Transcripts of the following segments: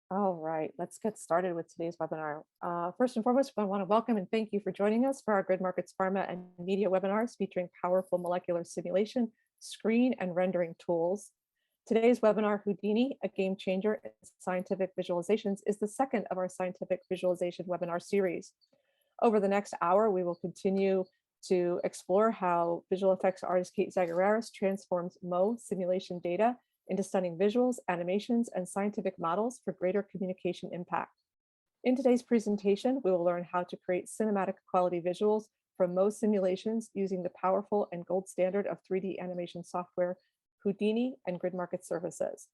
All right, let's get started with today's webinar. First and foremost, I want to welcome and thank you for joining us for our GridMarkets Pharma and Media webinars featuring powerful molecular simulation, screen, and rendering tools. Today's webinar, Houdini, a game changer in scientific visualizations, is the second of our scientific visualization webinar series. Over the next hour, we will continue to explore how visual effects artist Kate Xagoraris transforms Mo simulation data into stunning visuals, animations, and scientific models for greater communication impact. In today's presentation, we will learn how to create cinematic quality visuals from Mo simulations using the powerful and gold standard of 3D animation software, Houdini and GridMarket services.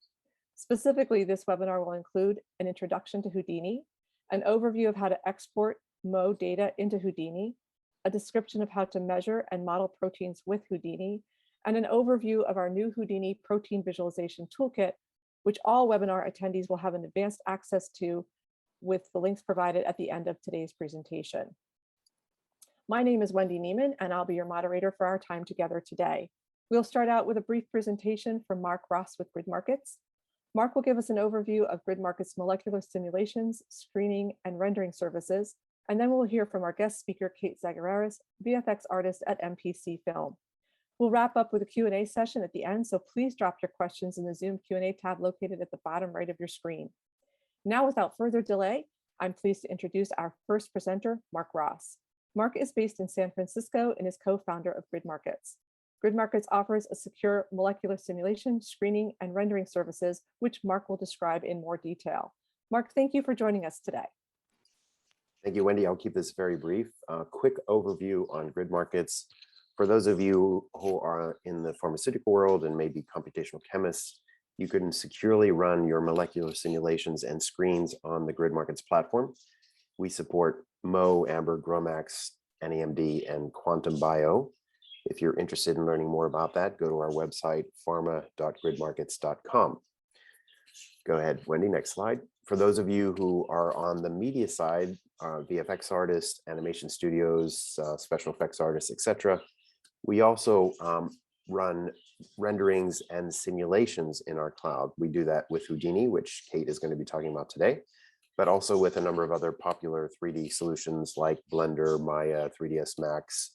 Specifically, this webinar will include an introduction to Houdini, an overview of how to export Mo data into Houdini, a description of how to measure and model proteins with Houdini, and an overview of our new Houdini protein visualization toolkit, which all webinar attendees will have an advanced access to with the links provided at the end of today's presentation. My name is Wendy Neiman, and I'll be your moderator for our time together today. We'll start out with a brief presentation from Mark Ross with GridMarkets. Mark will give us an overview of GridMarkets molecular simulations, screening, and rendering services, and then we'll hear from our guest speaker, Kate Xagoraris, VFX artist at MPC Film. We'll wrap up with a Q&A session at the end, so please drop your questions in the Zoom Q&A tab located at the bottom right of your screen. Now, without further delay, I'm pleased to introduce our first presenter, Mark Ross. Mark is based in San Francisco and is co-founder of GridMarkets. GridMarkets offers a secure molecular simulation, screening, and rendering services, which Mark will describe in more detail. Mark, thank you for joining us today. Thank you, Wendy. I'll keep this very brief. Quick overview on GridMarkets. For those of you who are in the pharmaceutical world and maybe computational chemists, you can securely run your molecular simulations and screens on the GridMarkets platform. We support Mo, Amber, GROMACS, NAMD, and Quantum Bio. If you're interested in learning more about that, go to our website, pharma.gridmarkets.com. Go ahead, Wendy, next slide. For those of you who are on the media side, VFX artists, animation studios, special effects artists, etc., we also run renderings and simulations in our cloud. We do that with Houdini, which Kate is going to be talking about today, but also with a number of other popular 3D solutions like Blender, Maya, 3ds Max,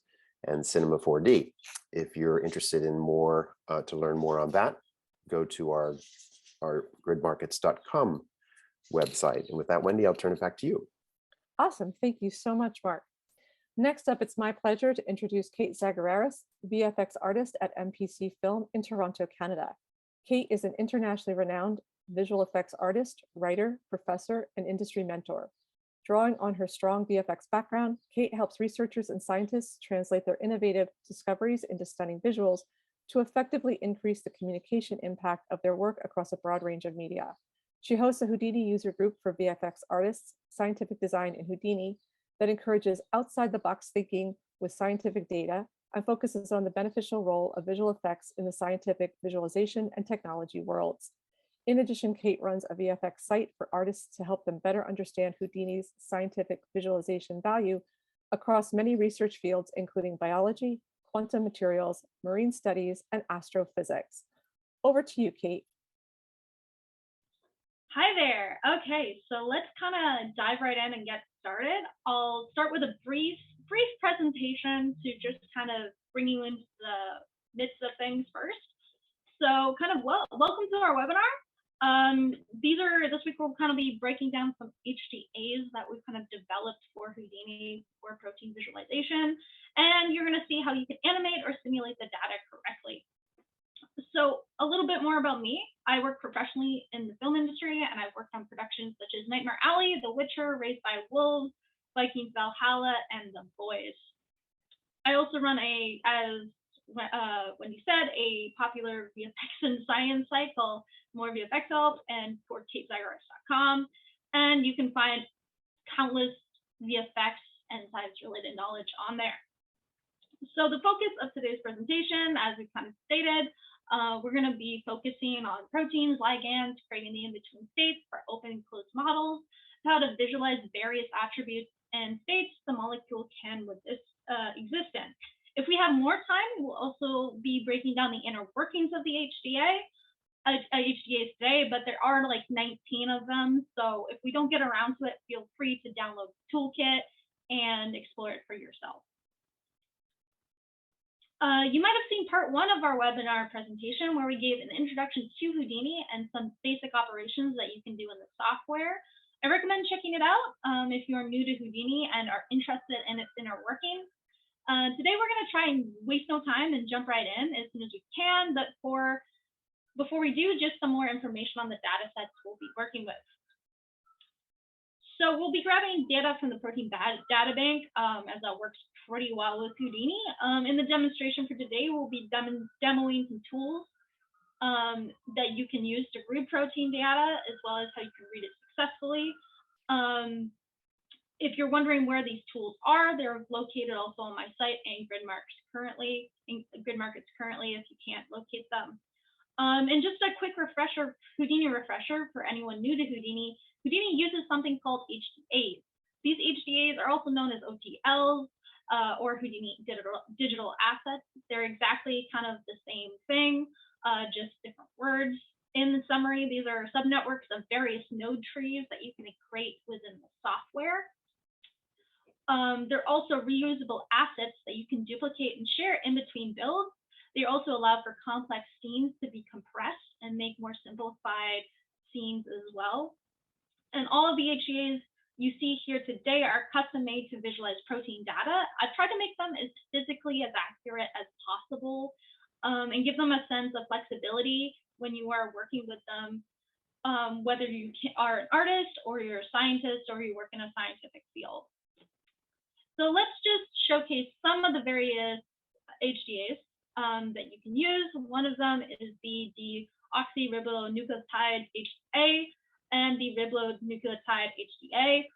and Cinema 4D. If you're interested in more, to learn more on that, go to our gridmarkets.com website. And with that, Wendy, I'll turn it back to you. Awesome. Thank you so much, Mark. Next up, it's my pleasure to introduce Kate Xagoraris, VFX artist at MPC Film in Toronto, Canada. Kate is an internationally renowned visual effects artist, writer, professor, and industry mentor. Drawing on her strong VFX background, Kate helps researchers and scientists translate their innovative discoveries into stunning visuals to effectively increase the communication impact of their work across a broad range of media. She hosts a Houdini user group for VFX artists, scientific design in Houdini, that encourages outside-the-box thinking with scientific data and focuses on the beneficial role of visual effects in the scientific visualization and technology worlds. In addition, Kate runs a VFX site for artists to help them better understand Houdini's scientific visualization value across many research fields, including biology, quantum materials, marine studies, and astrophysics. Over to you, Kate. Hi there. Okay, so let's kind of dive right in and get started. I'll start with a brief presentation to just kind of bring you into the midst of things first. So welcome to our webinar. This week we'll kind of be breaking down some HDAs that we've kind of developed for Houdini for protein visualization. And you're going to see how you can animate or simulate the data correctly. So a little bit more about me. I work professionally in the film industry, and I've worked on productions such as Nightmare Alley, The Witcher, Raised by Wolves, Vikings Valhalla, and The Boys. I also run as Wendy said, a popular VFX and science site called More VFX Help and for KateXagoraris.com. And you can find countless VFX and science-related knowledge on there. So the focus of today's presentation, as we kind of stated, we're going to be focusing on proteins, ligands, creating the in-between states for open and closed models, how to visualize various attributes and states the molecule can exist in. If we have more time, we'll also be breaking down the inner workings of the HDA, HDAs today, but there are like 19 of them. So if we don't get around to it, feel free to download the toolkit and explore it for yourself. You might have seen part 1 of our webinar presentation where we gave an introduction to Houdini and some basic operations that you can do in the software. I recommend checking it out if you are new to Houdini and are interested in its inner workings. Today we're going to try and waste no time and jump right in as soon as we can, but before we do, just some more information on the data sets we'll be working with. So we'll be grabbing data from the protein data bank, as that works pretty well with Houdini. In the demonstration for today, we'll be demoing some tools that you can use to read protein data, as well as how you can read it successfully. If you're wondering where these tools are, they're located also on my site and GridMarkets currently, if you can't locate them. And just a quick refresher, Houdini refresher for anyone new to Houdini. Houdini uses something called HDAs. These HDAs are also known as OTLs or Houdini digital assets. They're exactly kind of the same thing, just different words. In the summary, these are subnetworks of various node trees that you can create within the software. They're also reusable assets that you can duplicate and share in between builds. They also allow for complex scenes to be compressed and make more simplified scenes as well. And all of the HDAs you see here today are custom made to visualize protein data. I've tried to make them as physically as accurate as possible and give them a sense of flexibility when you are working with them, whether you are an artist or you're a scientist or you work in a scientific field. So let's just showcase some of the various HDAs that you can use. One of them is the deoxyribonucleotide HDA and the ribonucleotide HDA.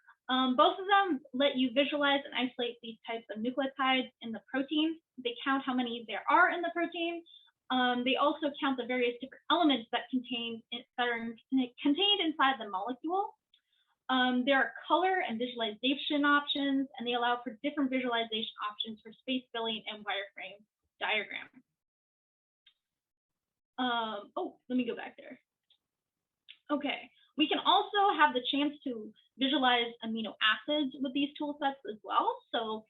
Both of them let you visualize and isolate these types of nucleotides in the protein. They count how many there are in the protein. They also count the various different elements that are contained inside the molecule. There are color and visualization options, and they allow for different visualization options for space filling and wireframe diagram. Oh, let me go back there. Okay, we can also have the chance to visualize amino acids with these tool sets as well. So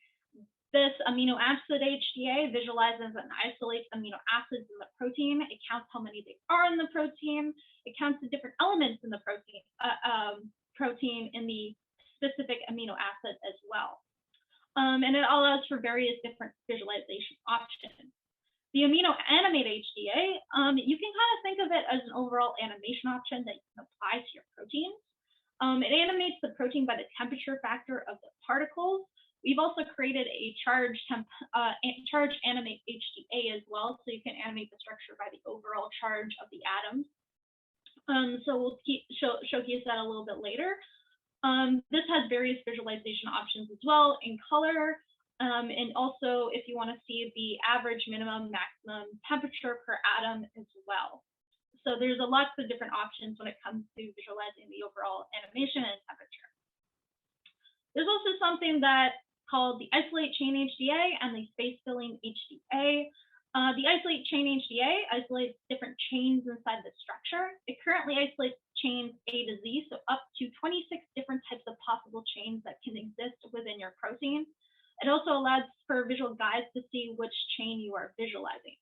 this amino acid HDA visualizes and isolates amino acids in the protein. It counts how many they are in the protein. It counts the different elements in the protein in the specific amino acid as well. And it allows for various different visualization options. The Amino Animate HDA, you can kind of think of it as an overall animation option that you can apply to your proteins. It animates the protein by the temperature factor of the particles. We've also created a charge animate HDA as well, so you can animate the structure by the overall charge of the atoms. So we'll showcase that a little bit later. This has various visualization options as well in color. And also, if you want to see the average, minimum, maximum temperature per atom as well. So there's lots of different options when it comes to visualizing the overall animation and temperature. There's also something that called the Isolate Chain HDA and the Space Filling HDA. The Isolate Chain HDA isolates different chains inside the structure. It currently isolates chains A to Z, so up to 26 different types of possible chains that can exist within your protein. It also allows for visual guides to see which chain you are visualizing.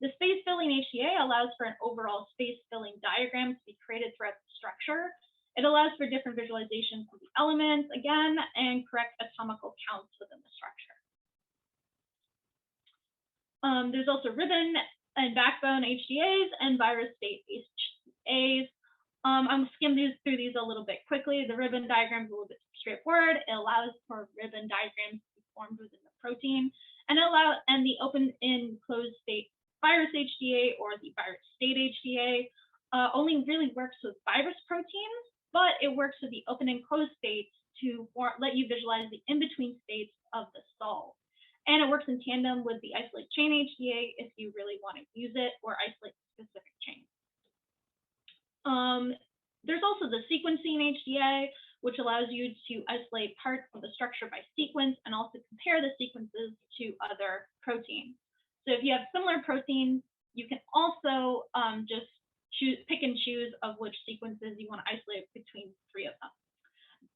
The Space Filling HDA allows for an overall space filling diagram to be created throughout the structure. It allows for different visualizations of the elements, again, and correct atomical counts within the structure. There's also ribbon and backbone HDAs and virus state HDAs. I'm skimming through these a little bit quickly. The ribbon diagram is a little bit straightforward. It allows for ribbon diagrams to be formed within the protein, and the open and closed state virus HDA or the virus state HDA only really works with virus proteins, but it works with the open and closed states to let you visualize the in-between states of the sol. And it works in tandem with the Isolate Chain HDA if you really want to use it or isolate specific chains. There's also the sequencing HDA, which allows you to isolate parts of the structure by sequence and also compare the sequences to other proteins. So if you have similar proteins You can also just pick and choose of which sequences you want to isolate between 3 of them.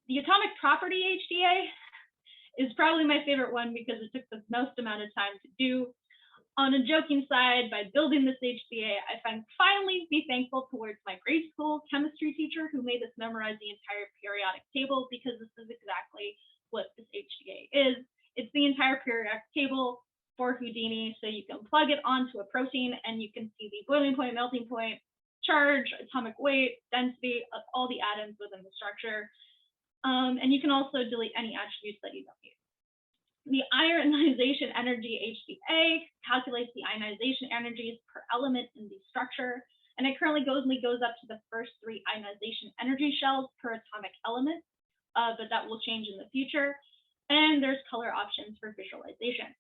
The atomic property HDA is probably my favorite one because it took the most amount of time to do. On a joking side, by building this HDA, I can finally be thankful towards my grade school chemistry teacher who made us memorize the entire periodic table, because this is exactly what this HDA is. It's the entire periodic table for Houdini, so you can plug it onto a protein and you can see the boiling point, melting point, charge, atomic weight, density of all the atoms within the structure. And you can also delete any attributes that you don't need. The Ionization Energy HDA calculates the ionization energies per element in the structure, and it currently only goes up to the first 3 ionization energy shells per atomic element, but that will change in the future. And there's color options for visualization.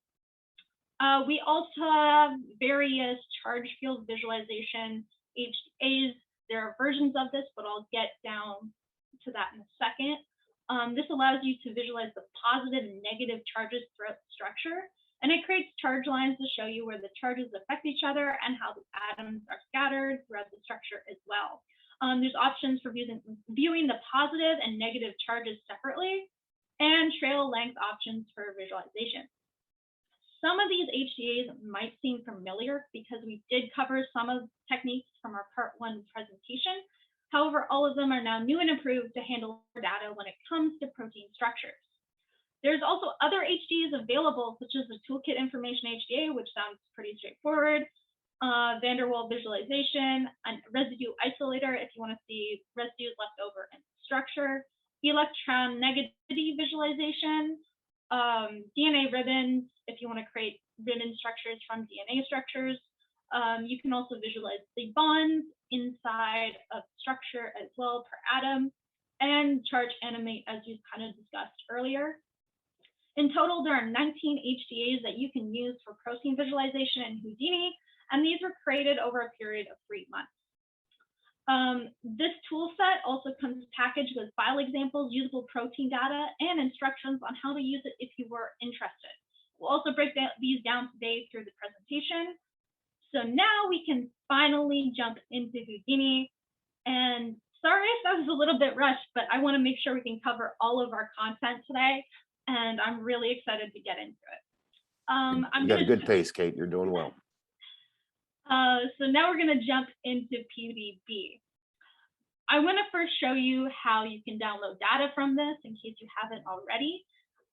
We also have various charge field visualization HDAs. There are versions of this, but I'll get down to that in a second. This allows you to visualize the positive and negative charges throughout the structure, and it creates charge lines to show you where the charges affect each other and how the atoms are scattered throughout the structure as well. There's options for viewing the positive and negative charges separately, and trail length options for visualization. Some of these HDAs might seem familiar because we did cover some of the techniques from our part 1 presentation. However, all of them are now new and improved to handle data when it comes to protein structures. There's also other HDAs available, such as the Toolkit Information HDA, which sounds pretty straightforward, van der Waals visualization, and residue isolator if you want to see residues left over in the structure, electron negativity visualization, DNA ribbons if you want to create ribbon structures from DNA structures. You can also visualize the bonds inside of structure as well per atom, and charge animate as you kind of discussed earlier. In total, there are 19 HDAs that you can use for protein visualization in Houdini, and these were created over a period of 3 months. This tool set also comes packaged with file examples, usable protein data, and instructions on how to use it if you were interested. We'll also break these down today through the presentation. So now we can finally jump into Houdini. And sorry if that was a little bit rushed, but I want to make sure we can cover all of our content today. And I'm really excited to get into it. You got a good pace, Kate. You're doing well. So now we're going to jump into PDB. I want to first show you how you can download data from this in case you haven't already.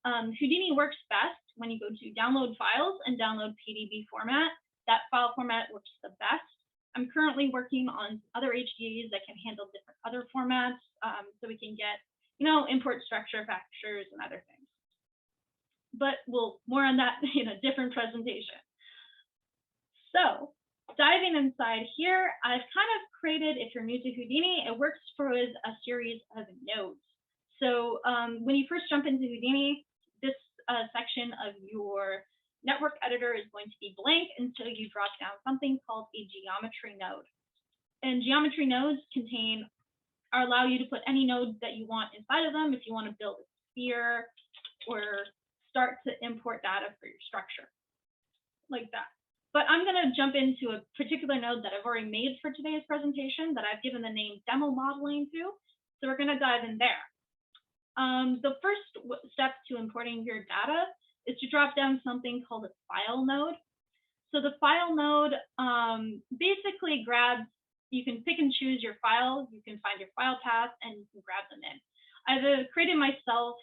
Houdini works best when you go to download files and download PDB format. That file format works the best. I'm currently working on other HDAs that can handle different other formats, so we can get, import structure factors and other things. But more on that in a different presentation. So diving inside here, I've kind of created, if you're new to Houdini, it works with a series of nodes. So when you first jump into Houdini, this section of your network editor is going to be blank until you drop down something called a geometry node. And geometry nodes allow you to put any node that you want inside of them if you want to build a sphere or start to import data for your structure, like that. But I'm going to jump into a particular node that I've already made for today's presentation that I've given the name demo modeling to. So we're going to dive in there. The first step to importing your data is to drop down something called a file node. So the file node basically grabs, you can pick and choose your files, you can find your file path, and you can grab them in. I've created myself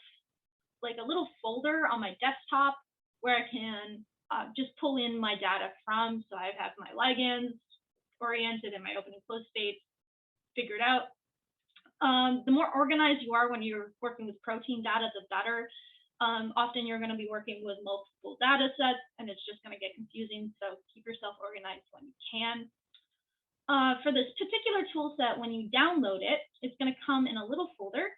like a little folder on my desktop where I can just pull in my data from. So I have my ligands oriented and my open and close states figured out. The more organized you are when you're working with protein data, the better. Often you're going to be working with multiple data sets and it's just going to get confusing. So keep yourself organized when you can. For this particular tool set, when you download it, it's going to come in a little folder.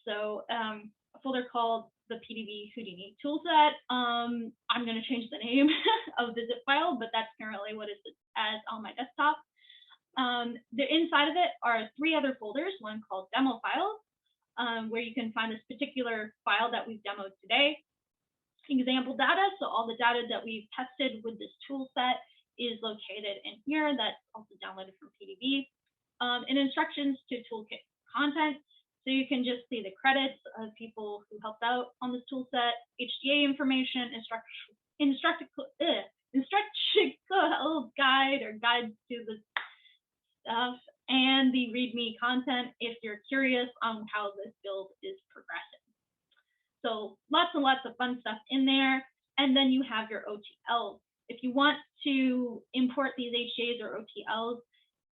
So a folder called the PDB Houdini toolset. I'm going to change the name of the zip file, but that's currently what it is as on my desktop. The inside of it are 3 other folders, one called demo files, where you can find this particular file that we've demoed today. Example data, so all the data that we've tested with this tool set is located in here. That's also downloaded from PDB. And instructions to toolkit content. So you can just see the credits of people who helped out on this tool set, HDA information, instructional guide or guides to the stuff, and the README content if you're curious on how this build is progressing. So lots and lots of fun stuff in there. And then you have your OTLs. If you want to import these HDAs or OTLs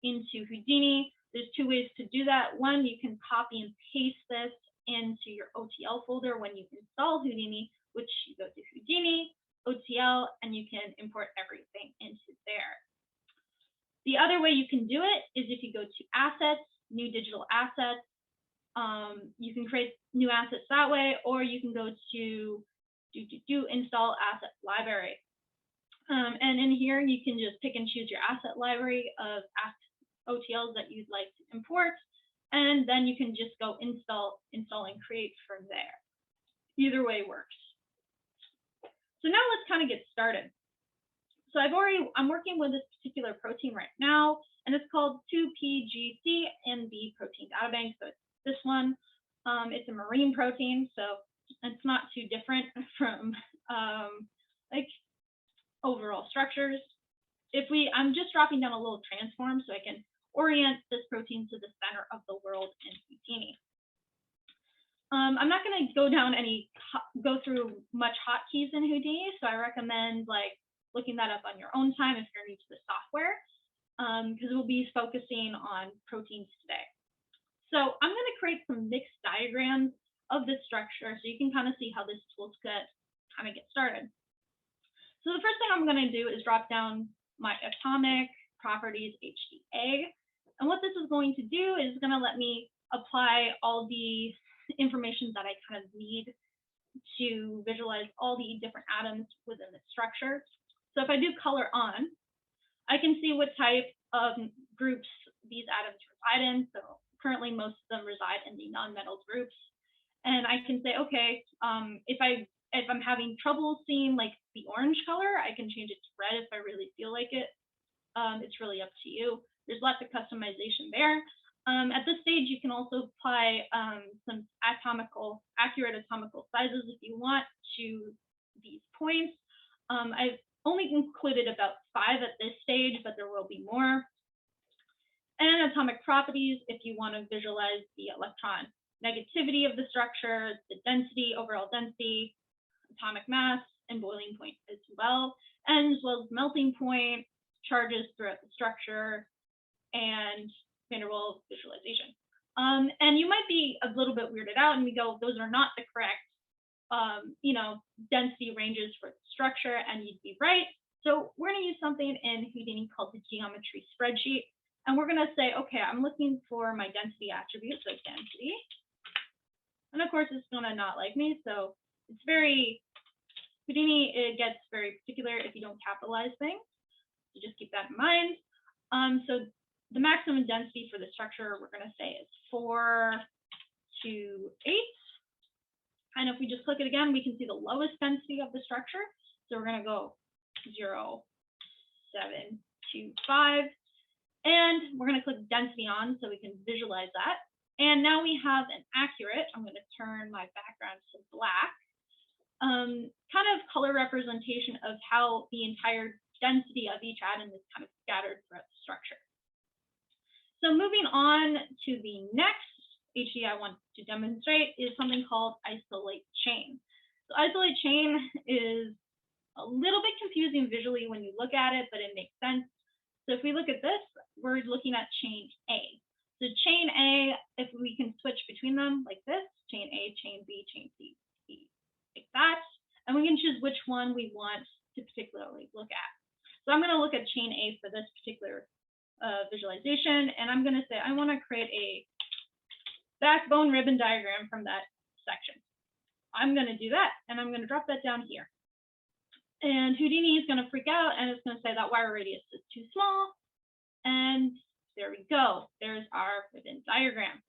into Houdini, there's two ways to do that. One, you can copy and paste this into your OTL folder when you install Houdini, which you go to Houdini, OTL, and you can import everything into there. The other way you can do it is if you go to Assets, New Digital Assets. You can create new assets that way, or you can go to Install Asset Library. And in here, you can just pick and choose your asset library of OTLs that you'd like to import, and then you can just go install and create from there. Either way works. So now let's kind of get started. So I'm working with this particular protein right now, and it's called 2PGC-NB protein data bank. So it's this one. It's a marine protein, so it's not too different from like overall structures. I'm just dropping down a little transform so I can orient this protein to the center of the world in Houdini. I'm not going to go through much hotkeys in Houdini, so I recommend looking that up on your own time if you're new to the software, because we'll be focusing on proteins today. So I'm going to create some mixed diagrams of this structure so you can kind of see how this toolkit kind of gets started. So the first thing I'm going to do is drop down my Atomic Properties Hda. And what this is going to do is going to let me apply all the information that I kind of need to visualize all the different atoms within the structure. So if I do color on, I can see what type of groups these atoms reside in. So currently most of them reside in the non-metal groups. And I can say, okay, if I'm having trouble seeing the orange color, I can change it to red if I really feel like it. It's really up to you. There's lots of customization there. At this stage, you can also apply some accurate atomical sizes if you want to these points. I've only included about 5 at this stage, but there will be more. And atomic properties, if you want to visualize the electron negativity of the structure, the density, overall density, atomic mass, and boiling point as well as melting point, charges throughout the structure, and van der Waals visualization. And you might be a little bit weirded out and we go, those are not the correct density ranges for the structure, and you'd be right. So we're going to use something in Houdini called the Geometry Spreadsheet. And we're going to say, okay, I'm looking for my density attribute, so density. And of course, it's going to not like me. So it's Houdini, it gets very particular if you don't capitalize things. So just keep that in mind. So the maximum density for the structure, we're going to say is 4 to 8. And if we just click it again, we can see the lowest density of the structure. So we're going to go 0, 7, 2, 5. And we're going to click density on so we can visualize that. And now we have an accurate, I'm going to turn my background to black, kind of color representation of how the entire density of each atom is kind of scattered throughout the structure. So moving on to the next Hda I want to demonstrate is something called isolate chain. So isolate chain is a little bit confusing visually when you look at it, but it makes sense. So if we look at this, we're looking at chain A. So chain A, if we can switch between them like this, chain A, chain B, chain C, like that, and we can choose which one we want to particularly look at. So I'm going to look at chain A for this particular visualization, and I'm going to say I want to create a backbone ribbon diagram from that section. I'm going to do that, and I'm going to drop that down here. And Houdini is going to freak out, and it's going to say that wire radius is too small. And there we go. There's our ribbon diagram.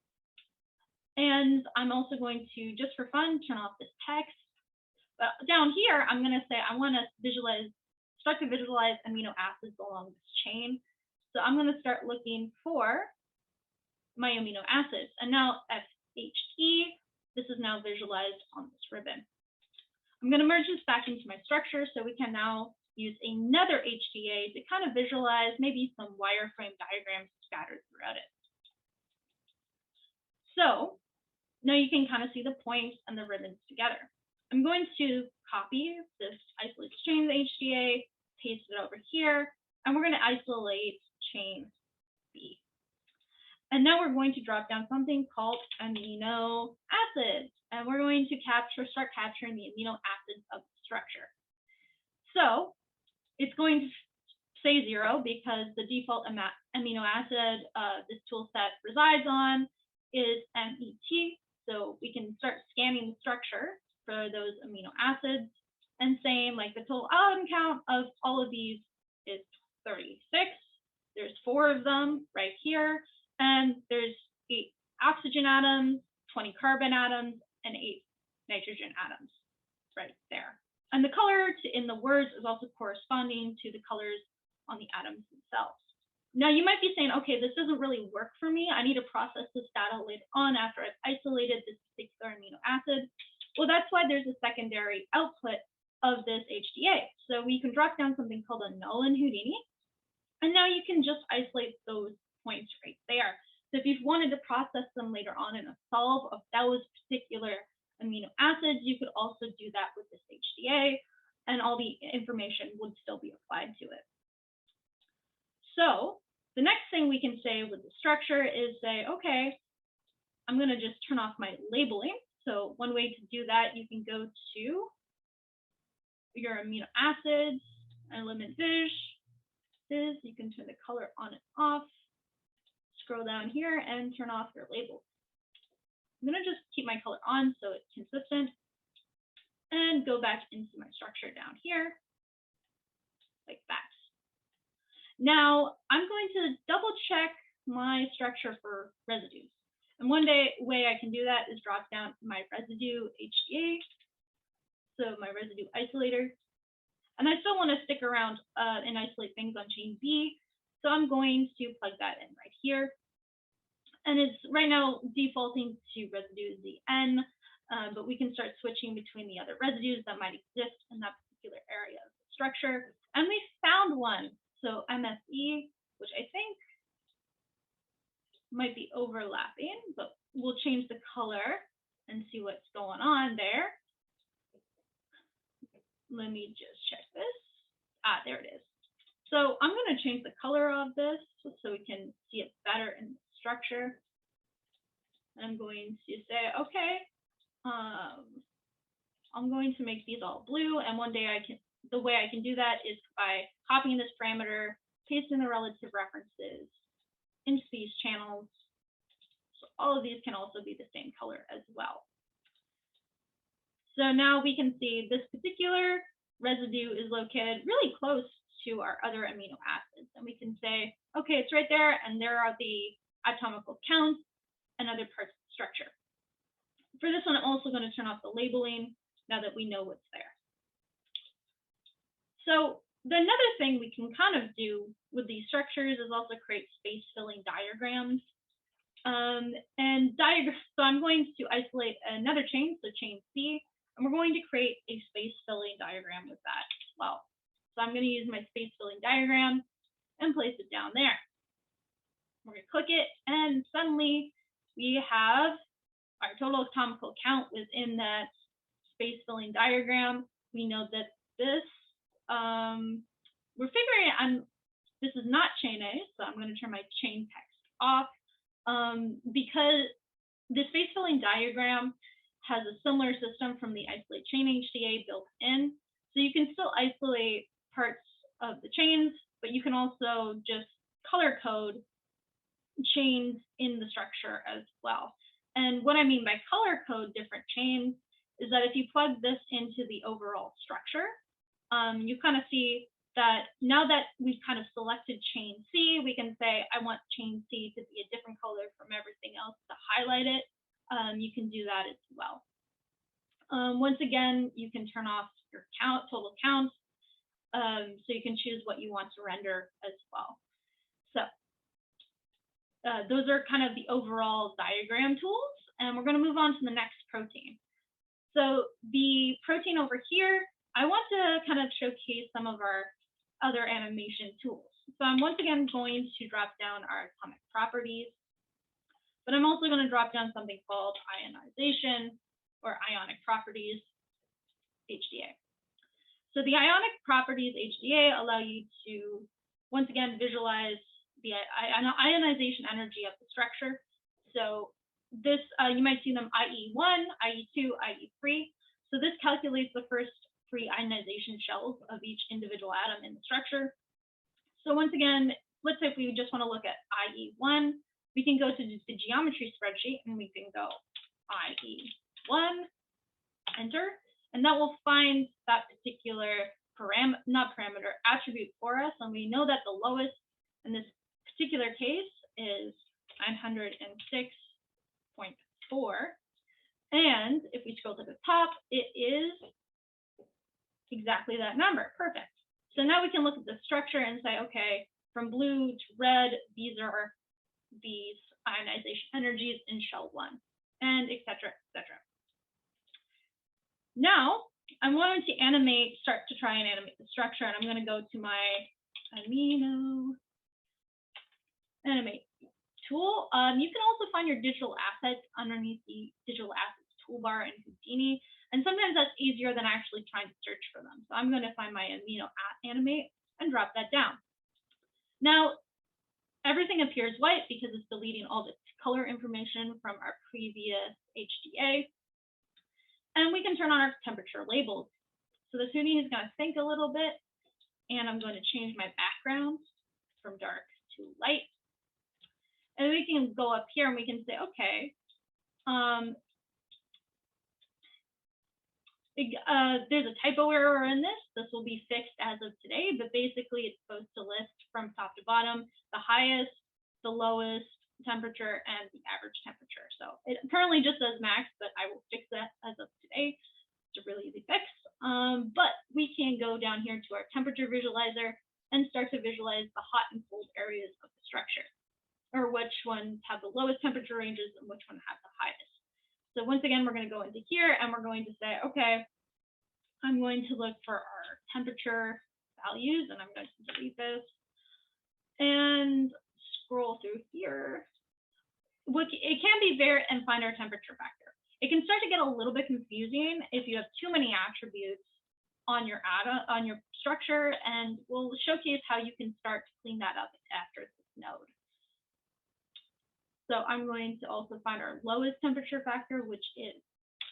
And I'm also going to, just for fun, turn off this text. But down here, I'm going to say I want to visualize start to visualize amino acids along this chain. So I'm going to start looking for my amino acids. And now FHE, this is now visualized on this ribbon. I'm going to merge this back into my structure so we can now use another HDA to kind of visualize maybe some wireframe diagrams scattered throughout it. So now you can kind of see the points and the ribbons together. I'm going to copy this isolated chain HDA, paste it over here, and we're going to isolate chain B. And now we're going to drop down something called amino acids, and we're going to start capturing the amino acids of the structure. So it's going to say 0 because the default amino acid this tool set resides on is MET. So we can start scanning the structure for those amino acids, and same, like the total atom count of all of these is 36. There's 4 of them right here, and there's 8 oxygen atoms, 20 carbon atoms, and 8 nitrogen atoms right there. And the color in the words is also corresponding to the colors on the atoms themselves. Now you might be saying, okay, this doesn't really work for me. I need to process this data later on after I've isolated this particular amino acid. Well, that's why there's a secondary output of this HDA. So we can drop down something called a null in Houdini, and now you can just isolate those points right there. So if you wanted to process them later on in a solve of those particular amino acids, you could also do that with this HDA, and all the information would still be applied to it. So the next thing we can say with the structure is say, okay, I'm going to just turn off my labeling. So one way to do that, you can go to your amino acids, element viz. You can turn the color on and off. Scroll down here and turn off your labels. I'm going to just keep my color on so it's consistent, and go back into my structure down here like that. Now I'm going to double check my structure for residues. And one way I can do that is drop down my residue HDA, so my residue isolator. And I still want to stick around and isolate things on chain B, so I'm going to plug that in right here. And it's right now defaulting to residue ZN, but we can start switching between the other residues that might exist in that particular area of the structure. And we found one, so MSE, which I think might be overlapping, but we'll change the color and see what's going on there. Let me just check this. Ah, there it is. So I'm going to change the color of this so we can see it better in the structure. I'm going to say, okay, I'm going to make these all blue, and the way I can do that is by copying this parameter, pasting the relative references into these channels. So all of these can also be the same color as well. So now we can see this particular residue is located really close to our other amino acids. And we can say, okay, it's right there, and there are the atomical counts and other parts of the structure. For this one, I'm also going to turn off the labeling now that we know what's there. So another thing we can kind of do with these structures is also create space filling diagrams. So I'm going to isolate another chain, so chain C, and we're going to create a space filling diagram with that as well. So I'm going to use my space filling diagram and place it down there. We're going to click it, and suddenly we have our total atomical count within that space filling diagram. We know that this, we're figuring out this is not chain A, so I'm going to turn my chain text off because the space filling diagram has a similar system from the isolate chain HDA built in. So you can still isolate parts of the chains, but you can also just color code chains in the structure as well. And what I mean by color code different chains is that if you plug this into the overall structure, you kind of see that now that we've kind of selected chain C, we can say, I want chain C to be a different color from everything else to highlight it. You can do that as well. Once again, you can turn off your total count So you can choose what you want to render as well. So those are kind of the overall diagram tools, and we're going to move on to the next protein. So the protein over here, I want to kind of showcase some of our other animation tools. So I'm once again going to drop down our atomic properties, but I'm also going to drop down something called ionization or Ionic Properties Hda. So the Ionic Properties Hda allow you to once again visualize the ionization energy of the structure. So this, you might see them IE1, IE2, IE3. So this calculates the first 3 ionization shells of each individual atom in the structure. So once again, let's say if we just want to look at IE1, we can go to the geometry spreadsheet and we can go IE1, enter, and that will find that particular attribute for us. And we know that the lowest in this particular case is 906.4. And if we scroll to the top, it is exactly that number. Perfect. So now we can look at the structure and say, okay, from blue to red, these are these ionization energies in shell 1, and et cetera, et cetera. Now, I'm going to start to try and animate the structure, and I'm going to go to my Amino Animate tool. You can also find your digital assets underneath the digital assets toolbar in Houdini, and sometimes that's easier than actually trying to search for them. So I'm going to find my Amino Animate and drop that down. Now, everything appears white because it's deleting all the color information from our previous HDA. And we can turn on our temperature labels. So the Houdini is going to think a little bit, and I'm going to change my background from dark to light. And we can go up here and we can say, okay, there's a typo error in this. This will be fixed as of today, but basically it's supposed to list from top to bottom the highest, the lowest temperature, and the average temperature. So it currently just says max, but I will fix that as of today. It's a really easy fix. But we can go down here to our temperature visualizer and start to visualize the hot and cold areas of the structure, or which ones have the lowest temperature ranges and which one have the highest. So once again, we're going to go into here and we're going to say, okay, I'm going to look for our temperature values, and I'm going to delete this and scroll through here. It can be there and find our temperature factor. It can start to get a little bit confusing if you have too many attributes on your structure, and we'll showcase how you can start to clean that up after this node. So I'm going to also find our lowest temperature factor, which is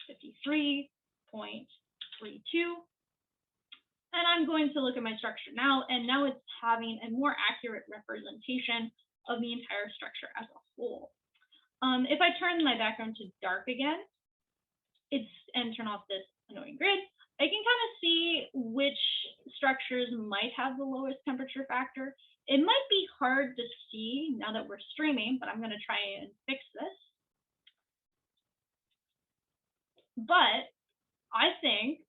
53.32. And I'm going to look at my structure now, and now it's having a more accurate representation of the entire structure as a whole. If I turn my background to dark again, and turn off this annoying grid, I can kind of see which structures might have the lowest temperature factor. It might be hard to see now that we're streaming, but I'm going to try and fix this. But I think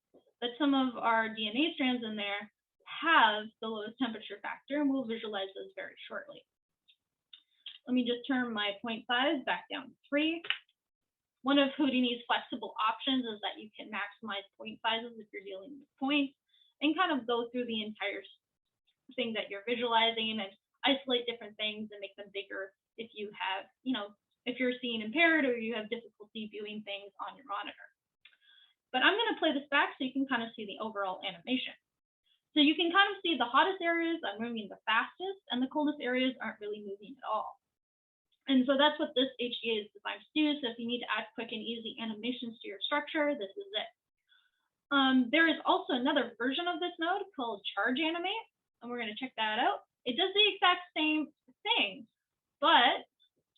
that some of our DNA strands in there have the lowest temperature factor, and we'll visualize those very shortly. Let me just turn my point size back down to 3. One of Houdini's flexible options is that you can maximize point sizes if you're dealing with points, and kind of go through the entire thing that you're visualizing and isolate different things and make them bigger if you have, if you're seeing impaired or you have difficulty viewing things on your monitor. But I'm going to play this back so you can kind of see the overall animation. So you can kind of see the hottest areas are moving the fastest, and the coldest areas aren't really moving at all. And so that's what this HDA is designed to do. So if you need to add quick and easy animations to your structure, this is it. There is also another version of this node called Charge Animate, and we're going to check that out. It does the exact same thing, but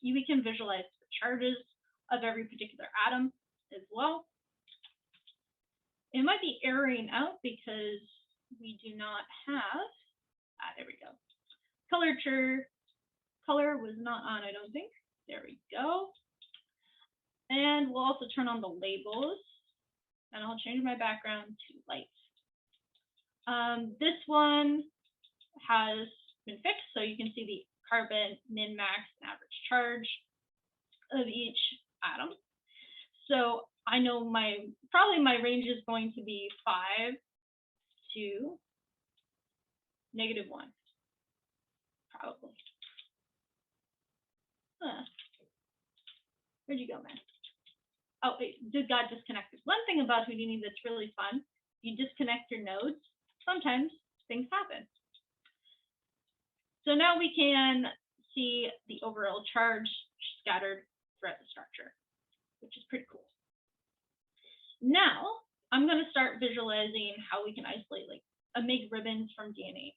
we can visualize the charges of every particular atom as well. It might be erroring out because we do not have, there we go. Color was not on, I don't think. There we go. And we'll also turn on the labels, and I'll change my background to light. This one has been fixed, so you can see the carbon min, max, and average charge of each atom. So I know probably my range is going to be 5 to -1, probably. Where'd you go, man? Oh, it got disconnected. One thing about Houdini that's really fun, you disconnect your nodes, sometimes things happen. So now we can see the overall charge scattered throughout the structure, which is pretty cool. Now I'm going to start visualizing how we can isolate, like make ribbons from DNA.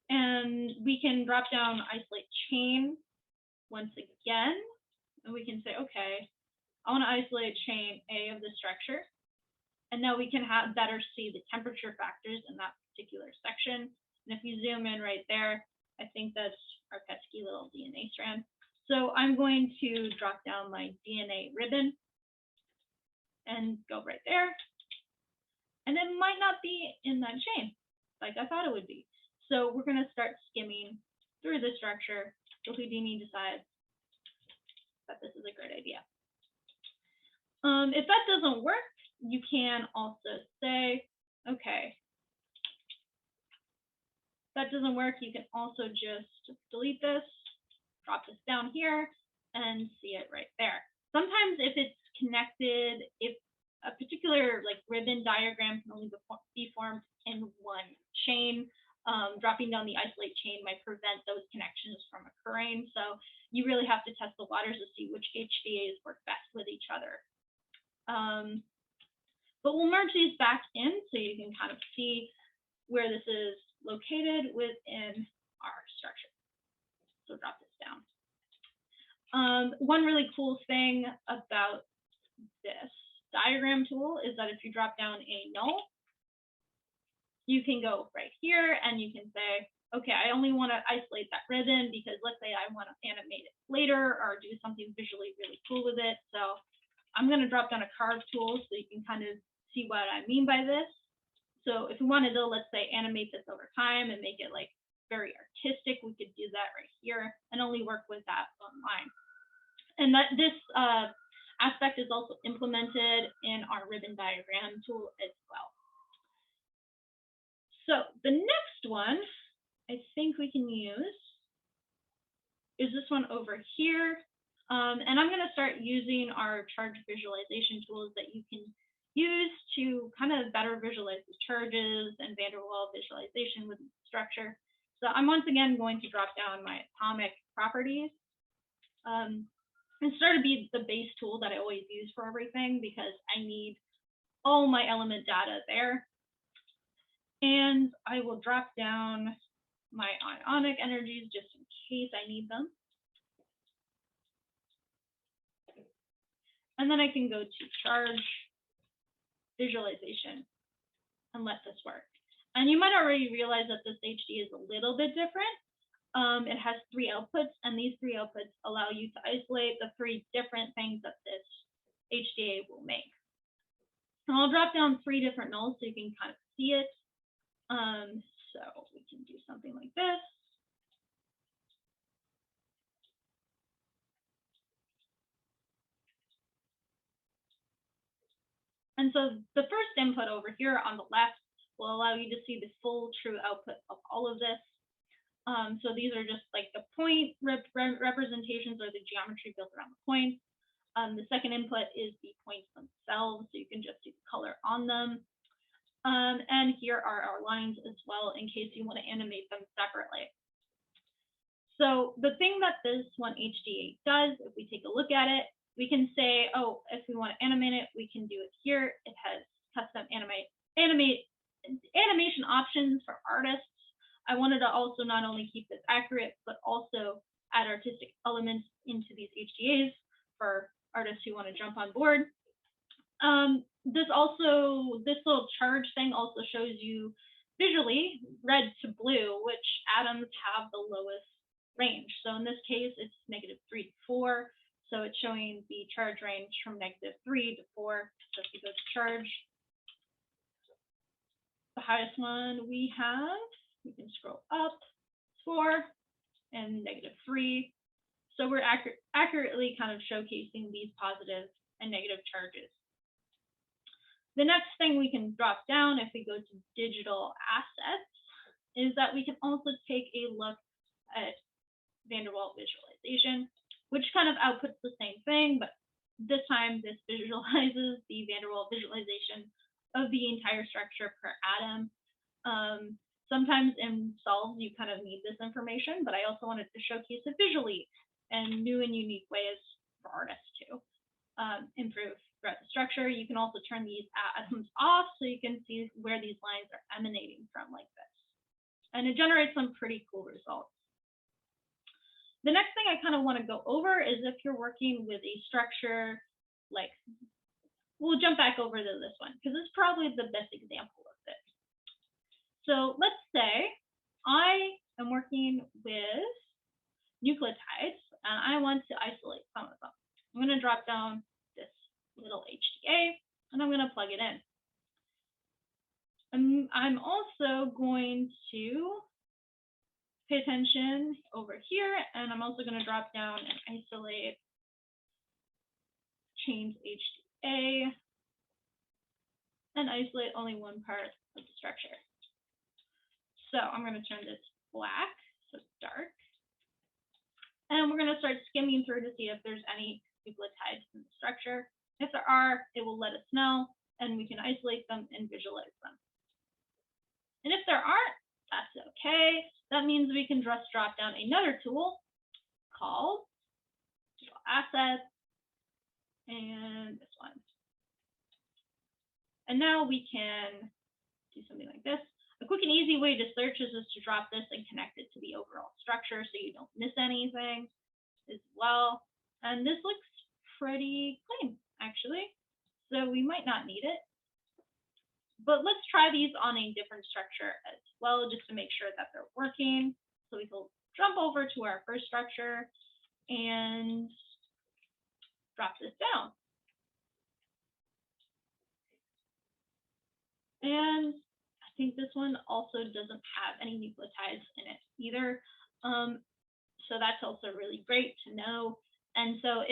And we can drop down isolate chain once again, and we can say, okay, I want to isolate chain A of the structure. And now we can better see the temperature factors in that particular section. And if you zoom in right there, I think that's our pesky little DNA strand. So I'm going to drop down my DNA ribbon and go right there. And it might not be in that chain like I thought it would be. So we're going to start skimming through the structure till Houdini decides that this is a great idea. If that doesn't work, you can also say, okay, if that doesn't work, you can also just delete this, drop this down here, and see it right there. Sometimes if it's connected, if a particular like ribbon diagram can only be formed in one chain, dropping down the isolate chain might prevent those connections from occurring. So you really have to test the waters to see which HDAs work best with each other. But we'll merge these back in so you can kind of see where this is located within our structure. So drop this down. One really cool thing about this diagram tool is that if you drop down a null, you can go right here and you can say, okay, I only want to isolate that ribbon because let's say I want to animate it later or do something visually really cool with it. So I'm going to drop down a Carve Tool so you can kind of see what I mean by this. So if we wanted to, let's say, animate this over time and make it like very artistic, we could do that right here and only work with that online. And that this aspect is also implemented in our ribbon diagram tool as well. So the next one I think we can use is this one over here. And I'm going to start using our charge visualization tools that you can use to kind of better visualize the charges and van der Waals visualization with the structure. So I'm once again going to drop down my atomic properties. And start to be the base tool that I always use for everything because I need all my element data there. And I will drop down my Ionic Energies just in case I need them. And then I can go to charge visualization and let this work. And you might already realize that this HD is a little bit different. It has 3 outputs, and these 3 outputs allow you to isolate the 3 different things that this HDA will make. And I'll drop down 3 different nulls so you can kind of see it. So we can do something like this. And so the first input over here on the left will allow you to see the full true output of all of this. So these are just like the point representations or the geometry built around the points. The second input is the points themselves, so you can just see the color on them. And here are our lines as well in case you want to animate them separately. So the thing that this one HDA does, if we take a look at it, we can say, oh, if we want to animate it, we can do it here. It has custom animation options for artists. I wanted to also not only keep this accurate, but also add artistic elements into these HDAs for artists who want to jump on board. This little charge thing also shows you visually red to blue, which atoms have the lowest range. So in this case, it's -3 to 4. So it's showing the charge range from -3 to 4. So if you go to charge, The highest one we have, we can scroll up, 4 and -3. So we're accurately kind of showcasing these positive and negative charges. The next thing we can drop down if we go to digital assets is that we can also take a look at van der Waals visualization, which kind of outputs the same thing, but this time this visualizes the van der Waals visualization of the entire structure per atom. Sometimes in solves you kind of need this information, but I also wanted to showcase it visually and new and unique ways for artists to improve throughout the structure. You can also turn these atoms off so you can see where these lines are emanating from like this. And it generates some pretty cool results. The next thing I kind of want to go over is if you're working with a structure, like, we'll jump back over to this one because it's probably the best example of this. So let's say I am working with nucleotides and I want to isolate some of them. I'm going to drop down this little HDA and I'm going to plug it in. I'm also going to pay attention over here, and I'm also going to drop down and isolate chains HDA and isolate only one part of the structure. So I'm going to turn this black, so dark, and we're going to start skimming through to see if there's any nucleotides in the structure. If there are, it will let us know, and we can isolate them and visualize them. And if there aren't, that's okay. That means we can just drop down another tool called Assets and this one. And now we can do something like this. A quick and easy way to search is just to drop this and connect it to the overall structure so you don't miss anything as well. And this looks pretty clean, actually. So we might not need it. But let's try these on a different structure as well, just to make sure that they're working. So we will jump over to our first structure and drop this down. And I think this one also doesn't have any nucleotides in it either. So that's also really great to know. And so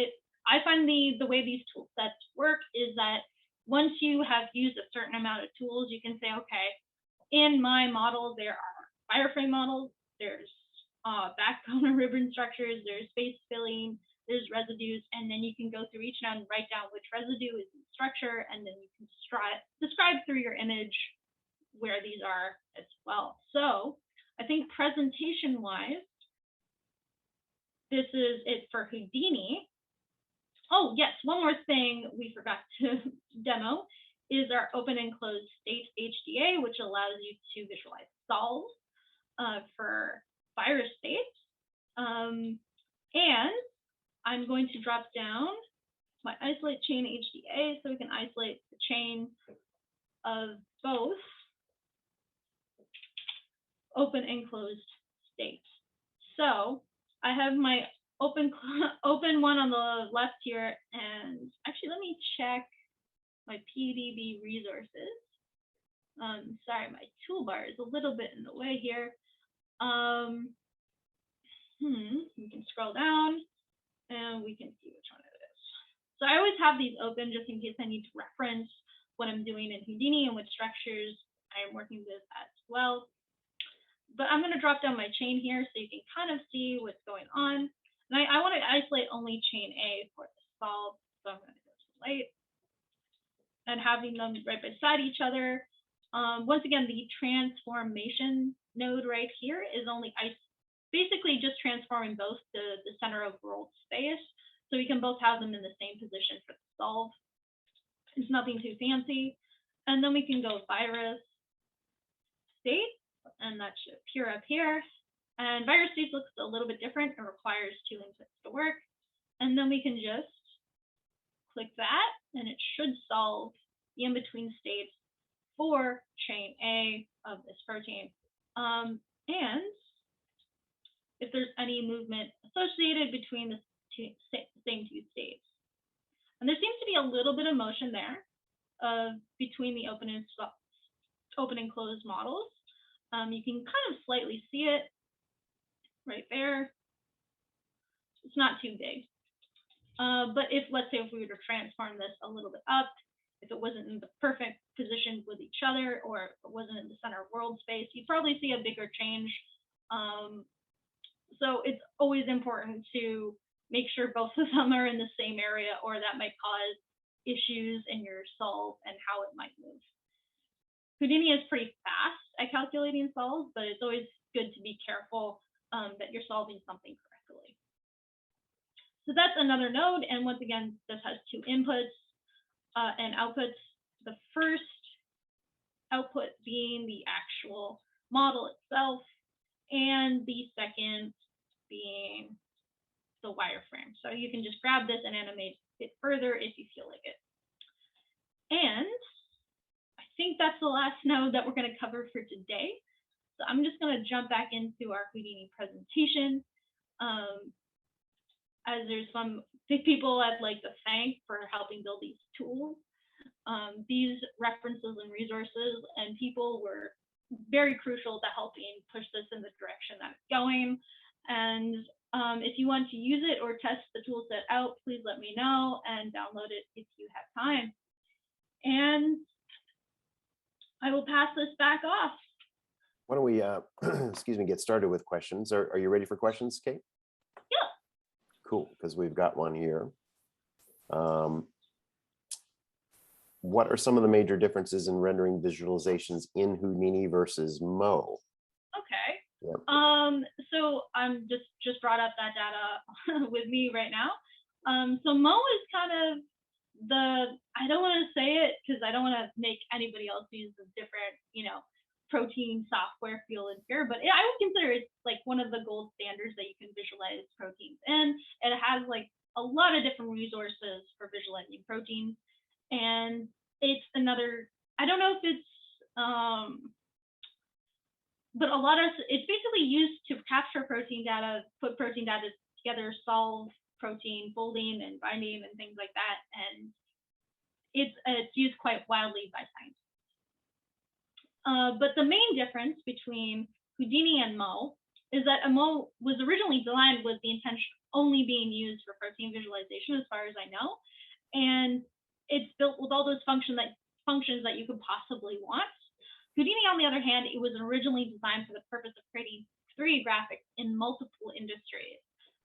I find the way these tool sets work is that once you have used a certain amount of tools, you can say, okay, in my model, there are wireframe models, there's backbone or ribbon structures, there's space filling, there's residues, and then you can go through each one and write down which residue is in the structure, and then you can describe through your image where these are as well. So I think presentation-wise, this is it for Houdini. Oh, yes, one more thing we forgot to demo is our open and closed state HDA, which allows you to visualize solves for virus states. And I'm going to drop down my isolate chain HDA so we can isolate the chain of both open and closed states. So I have my open one on the left here, and actually let me check my PDB resources. Sorry, my toolbar is a little bit in the way here. We can scroll down and we can see which one it is. So I always have these open just in case I need to reference what I'm doing in Houdini and which structures I am working with as well. But I'm going to drop down my chain here so you can kind of see what's going on. And I want to isolate only chain A for the solve, so I'm going to go to late and having them right beside each other. Once again, the transformation node right here is only basically just transforming both the center of world space, so we can both have them in the same position for the solve. It's nothing too fancy. And then we can go virus state, and that should appear up here. And virus states looks a little bit different. It requires 2 inputs to work. And then we can just click that, and it should solve the in-between states for chain A of this protein. And if there's any movement associated between the same 2 states. And there seems to be a little bit of motion there between the open and open and closed models. You can kind of slightly see it right there. It's not too big. But if, let's say, if we were to transform this a little bit up, if it wasn't in the perfect position with each other, or if it wasn't in the center of world space, you'd probably see a bigger change. So it's always important to make sure both of them are in the same area, or that might cause issues in your solve and how it might move. Houdini is pretty fast at calculating solves, but it's always good to be careful that you're solving something correctly. So that's another node. And once again, this has two inputs and outputs. The first output being the actual model itself, and the second being the wireframe. So you can just grab this and animate it further if you feel like it. And I think that's the last node that we're going to cover for today. So I'm just going to jump back into our Houdini presentation. As there's some big people I'd like to thank for helping build these tools. These references and resources and people were very crucial to helping push this in the direction that it's going. And if you want to use it or test the tool set out, please let me know and download it if you have time. And I will pass this back off. Why don't we, excuse me, get started with questions. Are you ready for questions, Kate? Yeah. Cool, because we've got one here. What are some of the major differences in rendering visualizations in Houdini versus Mo? Okay. Yep. So I'm just brought up that data with me right now. So Mo is kind of I don't want to say it because I don't want to make anybody else use a different, protein software feel inferior, but I would consider it like one of the gold standards that you can visualize proteins in. It has like a lot of different resources for visualizing proteins, and it's another, I don't know if it's but it's basically used to capture protein data, put protein data together, solve protein folding and binding and things like that, and it's used quite widely by scientists. But the main difference between Houdini and Mo is that Mo was originally designed with the intention only being used for protein visualization, as far as I know, and it's built with all those functions that you could possibly want. Houdini, on the other hand, it was originally designed for the purpose of creating 3D graphics in multiple industries.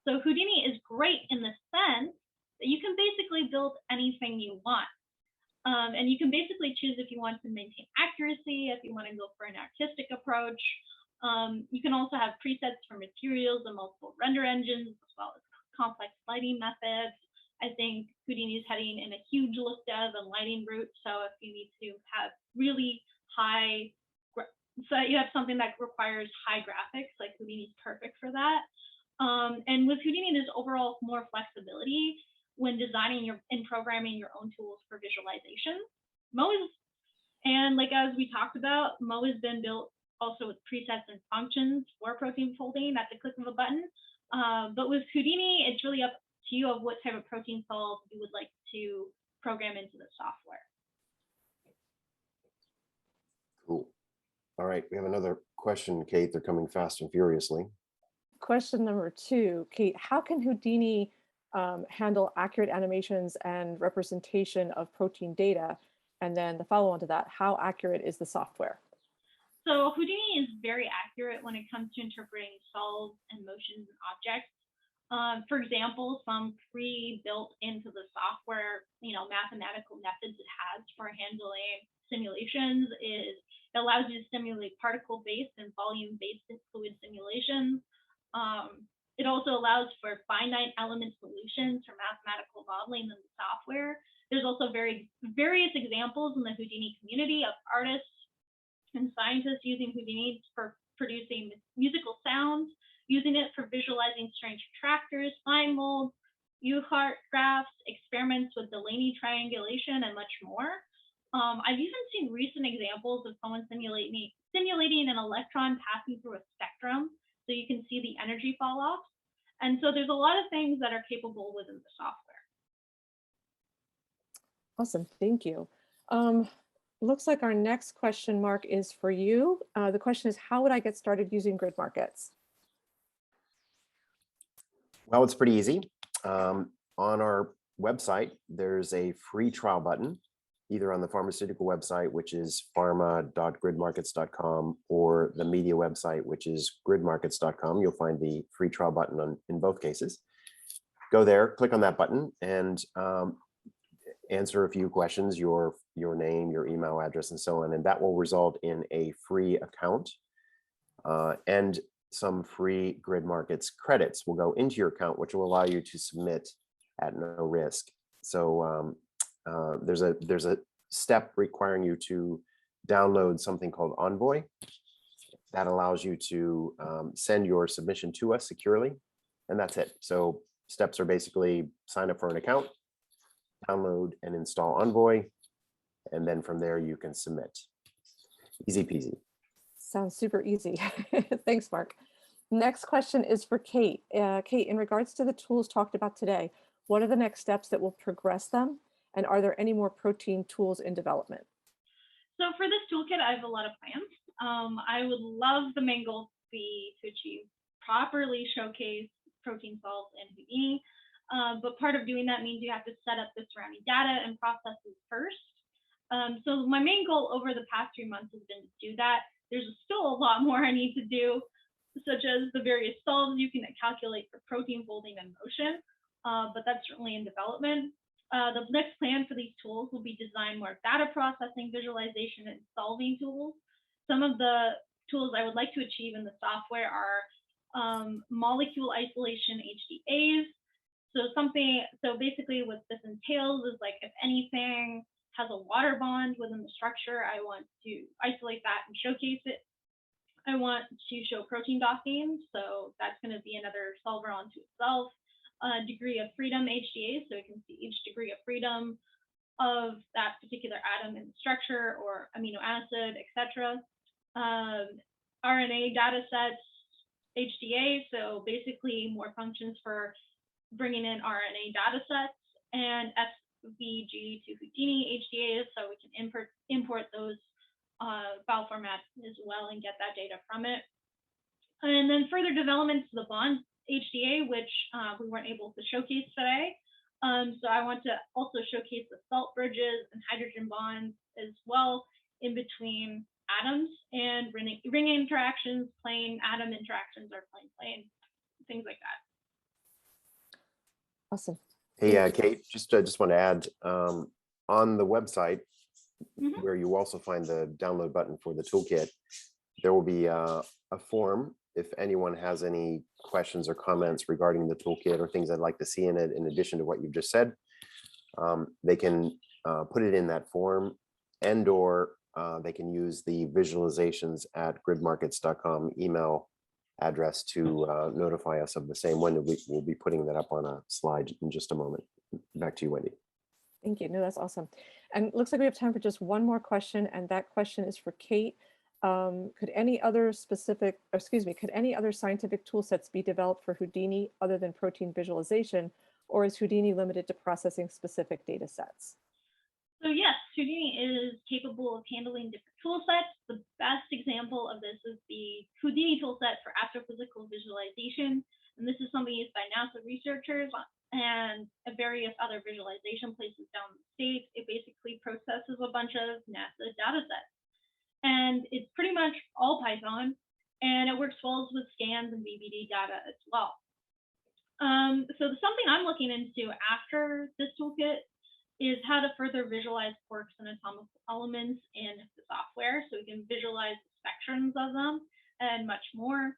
So Houdini is great in the sense that you can basically build anything you want. And you can basically choose if you want to maintain accuracy, if you want to go for an artistic approach. You can also have presets for materials and multiple render engines, as well as complex lighting methods. I think Houdini is heading in a huge look dev and lighting route. So if you need to have really high, so you have something that requires high graphics, like Houdini is perfect for that. And with Houdini, there's overall more flexibility when designing and programming your own tools for visualization. And like as we talked about, Mo has been built also with presets and functions for protein folding at the click of a button. But with Houdini, it's really up to you of what type of protein solve you would like to program into the software. Cool. All right, we have another question, Kate. They're coming fast and furiously. Question number 2, Kate, how can Houdini handle accurate animations and representation of protein data? And then the follow-on to that, how accurate is the software? So Houdini is very accurate when it comes to interpreting solves and motions and objects. For example, some pre-built into the software, mathematical methods it has for handling simulations is it allows you to simulate particle-based and volume-based fluid simulations. It also allows for finite element solutions for mathematical modeling in the software. There's also various examples in the Houdini community of artists and scientists using Houdini for producing musical sounds, using it for visualizing strange attractors, line molds, U-chart graphs, experiments with Delaney triangulation, and much more. I've even seen recent examples of someone simulating an electron passing through a spectrum, so you can see the energy fall off. And so there's a lot of things that are capable within the software. Awesome, thank you. looks like our next question mark is for you. The question is, how would I get started using GridMarkets? Well, it's pretty easy. On our website, there's a free trial button, either on the pharmaceutical website, which is pharma.gridmarkets.com, or the media website, which is gridmarkets.com. You'll find the free trial button in both cases. Go there, click on that button, and answer a few questions, your name, your email address, and so on, and that will result in a free account, and some free GridMarkets credits will go into your account, which will allow you to submit at no risk. So there's a step requiring you to download something called Envoy that allows you to send your submission to us securely, and that's it. So steps are basically sign up for an account, download and install Envoy, and then from there you can submit. Easy peasy. Sounds super easy. Thanks, Mark. Next question is for Kate. Kate, in regards to the tools talked about today, what are the next steps that will progress them? And are there any more protein tools in development? So for this toolkit, I have a lot of plans. I would love the main goal to be to achieve properly showcase protein solves in Houdini. But part of doing that means you have to set up the surrounding data and processes first. So my main goal over the past 3 months has been to do that. There's still a lot more I need to do, such as the various solves you can calculate for protein folding and motion, but that's certainly in development. The next plan for these tools will be design more data processing, visualization, and solving tools. Some of the tools I would like to achieve in the software are molecule isolation HDAs. So basically what this entails is, like, if anything has a water bond within the structure, I want to isolate that and showcase it. I want to show protein docking, so that's going to be another solver onto itself. Degree of freedom HDA, so you can see each degree of freedom of that particular atom in the structure or amino acid, etc. RNA data sets HDA, so basically more functions for bringing in RNA data sets, and SVG to Houdini HDA, so we can import those file formats as well and get that data from it. And then further development to the bond HDA, which we weren't able to showcase today. So I want to also showcase the salt bridges and hydrogen bonds as well in between atoms, and ring interactions, plane atom interactions, or plane, things like that. Awesome. Hey, Kate, just want to add, on the website, where you also find the download button for the toolkit, there will be a form if anyone has any questions or comments regarding the toolkit or things I'd like to see in it, in addition to what you've just said. They can put it in that form, and or they can use the visualizations at gridmarkets.com email address to notify us of the same. We'll be putting that up on a slide in just a moment. Back to you, Wendy. Thank you. No, that's awesome. And it looks like we have time for just one more question, and that question is for Kate. Could any other scientific tool sets be developed for Houdini other than protein visualization, or is Houdini limited to processing specific data sets? So yes, Houdini is capable of handling different tool sets. The best example of this is the Houdini toolset for astrophysical visualization. And this is something used by NASA researchers and various other visualization places down the state. It basically processes a bunch of NASA data sets. And it's pretty much all Python, and it works well with scans and BBD data as well. So something I'm looking into after this toolkit is how to further visualize quarks and atomic elements in the software, so we can visualize the spectrums of them and much more.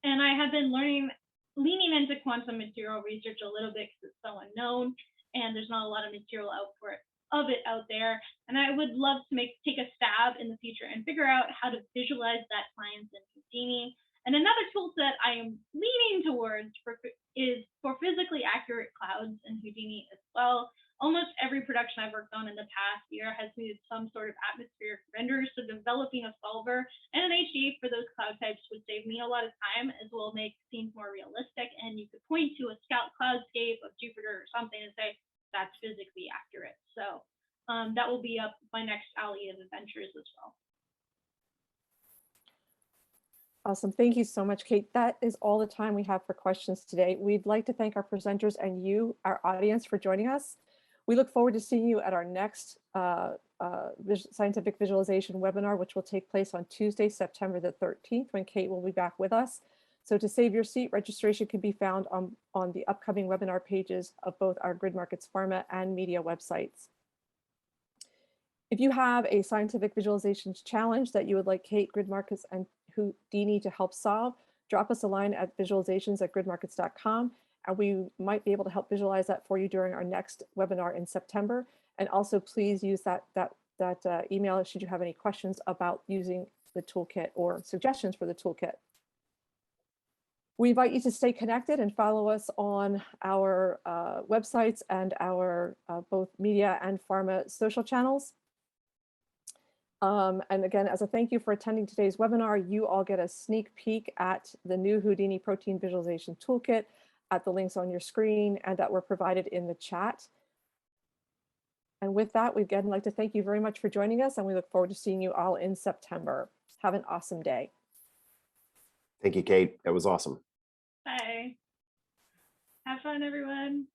And I have been leaning into quantum material research a little bit because it's so unknown, and there's not a lot of material output of it out there. And I would love to take a stab in the future and figure out how to visualize that science in Houdini. And another tool set I am leaning towards is for physically accurate clouds in Houdini as well. Almost every production I've worked on in the past year has needed some sort of atmospheric render, so developing a solver and an HDA for those cloud types would save me a lot of time, as well make scenes more realistic. And you could point to a scout cloudscape of Jupiter or something and say, that's physically accurate. So that will be up by next Alley of Adventures as well. Awesome. Thank you so much, Kate. That is all the time we have for questions today. We'd like to thank our presenters and you, our audience, for joining us. We look forward to seeing you at our next scientific visualization webinar, which will take place on Tuesday, September the 13th, when Kate will be back with us. So to save your seat, registration can be found on the upcoming webinar pages of both our GridMarkets Pharma and Media websites. If you have a scientific visualizations challenge that you would like Kate, GridMarkets, and Houdini to help solve, drop us a line at visualizations@gridmarkets.com, and we might be able to help visualize that for you during our next webinar in September. And also please use that email should you have any questions about using the toolkit or suggestions for the toolkit. We invite you to stay connected and follow us on our websites and our both media and pharma social channels. And again, as a thank you for attending today's webinar, you all get a sneak peek at the new Houdini Protein Visualization Toolkit at the links on your screen and that were provided in the chat. And with that, we'd again like to thank you very much for joining us, and we look forward to seeing you all in September. Have an awesome day. Thank you, Kate. That was awesome. Bye. Have fun, everyone.